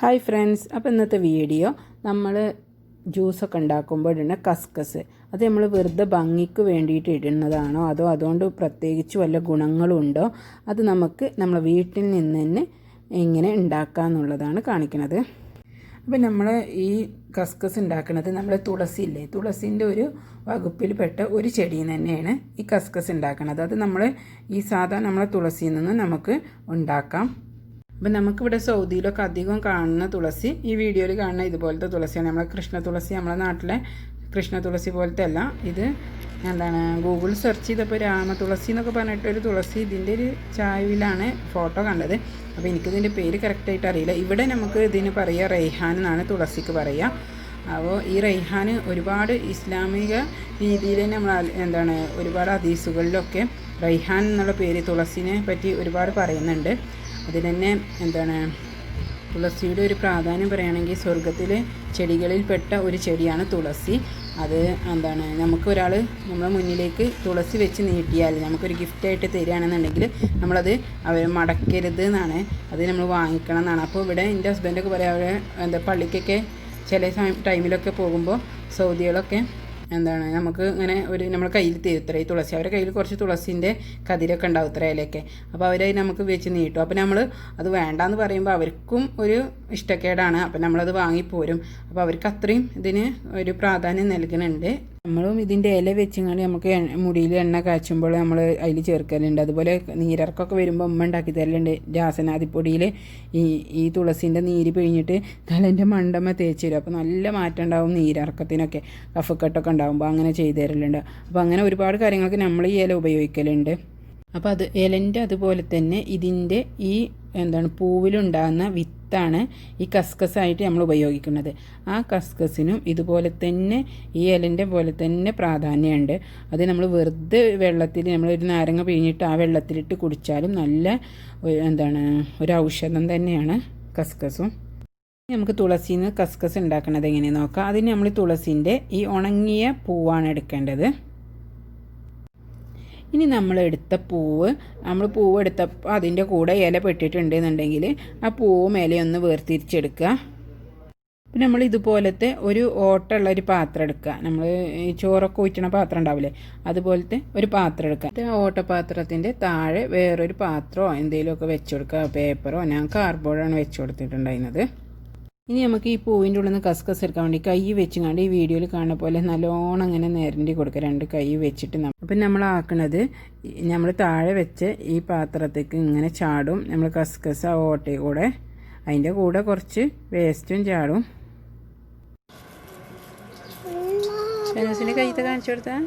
Hi friends, അപ്പോൾ ഇന്നത്തെ video നമ്മൾ ജ്യൂസൊക്കെ ഉണ്ടാക്കുമ്പോൾ ഇടുന്ന കസ്കസ് അത് നമ്മൾ വെറുതെ ഭംഗിക്ക് വേണ്ടിയിട്ട് ഇടുന്നതാണോ അതോ അതുകൊണ്ട് പ്രത്യേകിച്ച് വല്ല ഗുണങ്ങളുണ്ടോ അത് നമുക്ക് നമ്മളെ വീട്ടിൽ നിന്ന് തന്നെ എങ്ങനെ ഉണ്ടാക്കാമെന്നുള്ളതാണ് കാണിക്കുന്നത്. അപ്പോൾ നമ്മൾ ഈ കസ്കസ് ഉണ്ടാക്കുന്നത് നമ്മൾ തുളസിയില്ലേ, തുളസിൻ്റെ ഒരു വകുപ്പിൽപ്പെട്ട ഒരു ചെടിയിൽ തന്നെയാണ് ഈ കസ്കസ് ഉണ്ടാക്കുന്നത്. അത് നമ്മൾ ഈ സാധാരണ നമ്മളെ തുളസിയിൽ നിന്ന് നമുക്ക് ഉണ്ടാക്കാം. അപ്പം നമുക്കിവിടെ സൗദിയിലൊക്കെ അധികം കാണുന്ന തുളസി ഈ വീഡിയോയിൽ കാണുന്ന ഇതുപോലത്തെ തുളസിയാണ്. നമ്മളെ കൃഷ്ണ തുളസി, നമ്മളെ നാട്ടിലെ കൃഷ്ണ തുളസി പോലത്തെ അല്ല. ഇത് എന്താണ്, ഗൂഗിൾ സെർച്ച് ചെയ്തപ്പോൾ രാമ തുളസി എന്നൊക്കെ പറഞ്ഞിട്ടൊരു തുളസി ഇതിൻ്റെ ഒരു ചായവിലാണ് ഫോട്ടോ കണ്ടത്. അപ്പോൾ എനിക്കിതിൻ്റെ പേര് കറക്റ്റായിട്ട് അറിയില്ല. ഇവിടെ നമുക്ക് ഇതിന് പറയുക റൈഹാൻ എന്നാണ് തുളസിക്ക് പറയുക. അപ്പോൾ ഈ റൈഹാൻ ഒരുപാട് ഇസ്ലാമിക രീതിയിൽ നമ്മൾ എന്താണ് ഒരുപാട് ഹദീസുകളിലൊക്കെ റൈഹാൻ എന്നുള്ള പേര് തുളസിനെ പറ്റി ഒരുപാട് പറയുന്നുണ്ട്. അതിൽ തന്നെ എന്താണ് തുളസിയുടെ ഒരു പ്രാധാന്യം പറയുകയാണെങ്കിൽ സ്വർഗത്തിലെ ചെടികളിൽപ്പെട്ട ഒരു ചെടിയാണ് തുളസി. അത് എന്താണ് നമുക്കൊരാൾ നമ്മളെ മുന്നിലേക്ക് തുളസി വെച്ച് നീട്ടിയാൽ നമുക്കൊരു ഗിഫ്റ്റായിട്ട് തരികയാണെന്നുണ്ടെങ്കിൽ നമ്മളത് അവർ മടക്കരുത് എന്നാണ്, അത് നമ്മൾ വാങ്ങിക്കണം എന്നാണ്. അപ്പോൾ ഇവിടെ എൻ്റെ ഹസ്ബൻഡൊക്കെ പറയാം, അവർ എന്താ പള്ളിക്കൊക്കെ ചില ടൈമിലൊക്കെ പോകുമ്പോൾ സൗദികളൊക്കെ എന്താണ് നമുക്ക് ഇങ്ങനെ ഒരു നമ്മൾ കയ്യിൽ തരുത്ര ഈ തുളസി, അവരുടെ കയ്യിൽ കുറച്ച് തുളസിൻ്റെ കതിരൊക്കെ ഉണ്ടാവും ഇത്ര ഇലയൊക്കെ. അപ്പോൾ അവരെ നമുക്ക് വെച്ച് നീട്ടും. അപ്പോൾ നമ്മൾ അത് വേണ്ടാന്ന് പറയുമ്പോൾ അവർക്കും ഒരു ഇഷ്ടക്കേടാണ്. അപ്പോൾ നമ്മളത് വാങ്ങിപ്പോരും. അപ്പോൾ അവർക്ക് അത്രയും ഇതിന് ഒരു പ്രാധാന്യം നൽകുന്നുണ്ട്. നമ്മളും ഇതിൻ്റെ ഇല വെച്ചിങ്ങാണ്ട് നമുക്ക് മുടിയിൽ എണ്ണ കാച്ചുമ്പോൾ നമ്മൾ അതിൽ ചേർക്കലുണ്ട്. അതുപോലെ നീരിറക്കൊക്കെ വരുമ്പോൾ ഉമ്മ ഉണ്ടാക്കി തരലുണ്ട്. രാസനാദിപ്പൊടിയിൽ ഈ തുളസീൻ്റെ നീര് പിഴിഞ്ഞിട്ട് തലേൻ്റെ മണ്ടമ്മ തേച്ച് തരും. അപ്പോൾ നല്ല മാറ്റം ഉണ്ടാവും നീരിറക്കത്തിനൊക്കെ, കഫക്കെട്ടൊക്കെ ഉണ്ടാകുമ്പോൾ അങ്ങനെ ചെയ്തു തരലുണ്ട്. അപ്പോൾ അങ്ങനെ ഒരുപാട് കാര്യങ്ങൾക്ക് നമ്മൾ ഈ ഇല ഉപയോഗിക്കലുണ്ട്. അപ്പോൾ അത് ഇലൻ്റെ അതുപോലെ തന്നെ ഇതിൻ്റെ ഈ എന്താണ് പൂവിലുണ്ടാകുന്ന വിത്താണ് ഈ കസ്കസായിട്ട് നമ്മൾ ഉപയോഗിക്കുന്നത്. ആ കസ്കസിനും ഇതുപോലെ തന്നെ ഈ ഇലൻ്റെ പോലെ തന്നെ പ്രാധാന്യമുണ്ട്. അത് നമ്മൾ വെറുതെ വെള്ളത്തിൽ നമ്മളൊരു നാരങ്ങ പിഴിഞ്ഞിട്ട് ആ വെള്ളത്തിലിട്ട് കുടിച്ചാലും നല്ല എന്താണ് ഒരു ഔഷധം തന്നെയാണ് കസ്കസും. നമുക്ക് തുളസിയിൽ നിന്ന് കസ്കസ് ഉണ്ടാക്കുന്നത് എങ്ങനെയാണെന്ന് നോക്കാം. അതിന് നമ്മൾ തുളസിൻ്റെ ഈ ഉണങ്ങിയ പൂവാണ് എടുക്കേണ്ടത്. ഇനി നമ്മൾ എടുത്ത പൂവ് എടുത്തപ്പോൾ അതിൻ്റെ കൂടെ ഇല പെട്ടിട്ടുണ്ടെന്നുണ്ടെങ്കിൽ ആ പൂവ് മേലെ ഒന്ന് വേർതിരിച്ചെടുക്കുക. പിന്നെ നമ്മൾ ഇതുപോലത്തെ ഒരു ഓട്ടമുള്ളൊരു പാത്രം എടുക്കുക. നമ്മൾ ഈ ചോറൊക്കെ ഊറ്റണ പാത്രം ഉണ്ടാവില്ലേ, അതുപോലത്തെ ഒരു പാത്രം എടുക്കുക. ആ ഓട്ടപാത്രത്തിൻ്റെ താഴെ വേറൊരു പാത്രമോ എന്തെങ്കിലുമൊക്കെ വെച്ച് കൊടുക്കുക, പേപ്പറോ. ഞാൻ കാർഡ്ബോർഡാണ് വെച്ച് കൊടുത്തിട്ടുണ്ടായിരുന്നത്. ഇനി നമുക്ക് ഈ പൂവിൻ്റെ ഉള്ളിൽ നിന്ന് കസ്കസ് എടുക്കാൻ വേണ്ടി കൈ വെച്ചുകൊണ്ട് ഈ വീഡിയോയിൽ കാണുന്ന പോലെ നല്ലോണം അങ്ങനെ നിരണ്ടി കൊടുക്കുക, രണ്ട് കൈ വെച്ചിട്ട്. അപ്പം നമ്മൾ ആക്കണത് നമ്മൾ താഴെ വെച്ച് ഈ പാത്രത്തേക്ക് ഇങ്ങനെ ചാടും നമ്മൾ കസ്കസ് ആ ഓട്ടയിൽ കൂടെ, അതിൻ്റെ കൂടെ കുറച്ച് വേസ്റ്റും ചാടും. ഷനൂസിൻ്റെ കൈത്തെ കാണിച്ചു കൊടുത്താ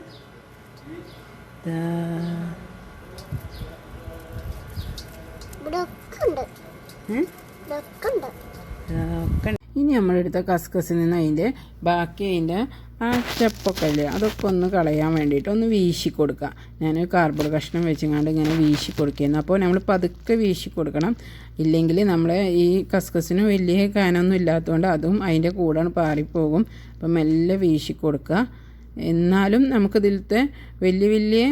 ഇനി നമ്മളെടുത്ത കസ്കസിൽ നിന്ന് അതിൻ്റെ ബാക്കി അതിൻ്റെ ആ ചെപ്പൊക്കെ അല്ലേ അതൊക്കെ ഒന്ന് കളയാൻ വേണ്ടിയിട്ട് ഒന്ന് വീശി കൊടുക്കുക. ഞാൻ കാർബോർഡ് കഷ്ണം വെച്ചിങ്ങാണ്ട് ഇങ്ങനെ വീശി കൊടുക്കുന്നു. അപ്പോൾ നമ്മൾ പതുക്കെ വീശി കൊടുക്കണം, ഇല്ലെങ്കിൽ നമ്മൾ ഈ കസ്കസിന് വലിയ കനമൊന്നും ഇല്ലാത്തതുകൊണ്ട് അതും അതിൻ്റെ കൂടെ പാറിപ്പോകും. അപ്പം മെല്ലെ വീശി കൊടുക്കുക. എന്നാലും നമുക്കിതിലത്തെ വലിയ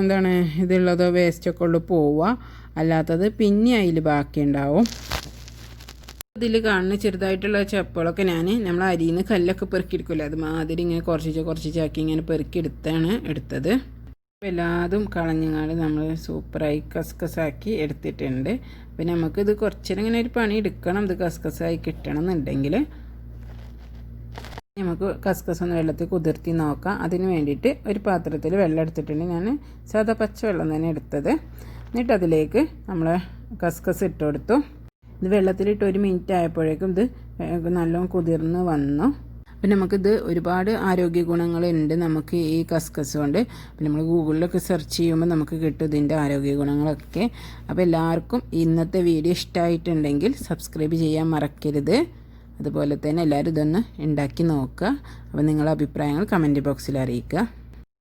എന്താണ് ഇതുള്ളതോ വേസ്റ്റൊക്കെ ഉള്ളു പോവുക, അല്ലാത്തത് പിന്നെ അതിൽ ബാക്കിയുണ്ടാവും. ഇതിൽ കാണുന്ന ചെറുതായിട്ടുള്ള ചപ്പുകളൊക്കെ നമ്മൾ അരിയിൽ നിന്ന് കല്ലൊക്കെ പെറുക്കിയെടുക്കില്ല, അതുമാതിരി ഇങ്ങനെ കുറച്ചിച്ചാക്കി ഇങ്ങനെ പെറുക്കിയെടുത്താണ് എടുത്തത്. അപ്പോൾ എല്ലാതും കളഞ്ഞങ്ങാണ്ട് നമ്മൾ സൂപ്പറായി കസ്കസാക്കി എടുത്തിട്ടുണ്ട്. പിന്നെ നമുക്കിത് കുറച്ചേരം ഇങ്ങനെ ഒരു പണി എടുക്കണം, ഇത് കസ്കസായി കിട്ടണം എന്നുണ്ടെങ്കിൽ. നമുക്ക് കസ്കസ് ഒന്ന് വെള്ളത്തിൽ കുതിർത്തി നോക്കാം. അതിന് വേണ്ടിയിട്ട് ഒരു പാത്രത്തിൽ വെള്ളം എടുത്തിട്ടുണ്ട്. ഞാൻ സാധാ പച്ചവെള്ളം തന്നെ എടുത്തത്. എന്നിട്ട് അതിലേക്ക് നമ്മൾ കസ്കസ് ഇട്ട് കൊടുത്തു. ഇത് വെള്ളത്തിലിട്ട് 1 മിനിറ്റ് ആയപ്പോഴേക്കും ഇത് നല്ലോണം കുതിർന്ന് വന്നു. അപ്പം നമുക്കിത് ഒരുപാട് ആരോഗ്യ ഗുണങ്ങളുണ്ട് നമുക്ക് ഈ കസ്കസ് കൊണ്ട്. അപ്പം നമ്മൾ ഗൂഗിളിലൊക്കെ സെർച്ച് ചെയ്യുമ്പോൾ നമുക്ക് കിട്ടും ഇതിൻ്റെ ആരോഗ്യ ഗുണങ്ങളൊക്കെ. അപ്പോൾ എല്ലാവർക്കും ഇന്നത്തെ വീഡിയോ ഇഷ്ടമായിട്ടുണ്ടെങ്കിൽ സബ്സ്ക്രൈബ് ചെയ്യാൻ മറക്കരുത്. അതുപോലെ തന്നെ എല്ലാവരും ഇതൊന്ന് ഉണ്ടാക്കി നോക്കുക. അപ്പോൾ നിങ്ങളുടെ അഭിപ്രായങ്ങൾ കമൻറ്റ് ബോക്സിൽ അറിയിക്കുക.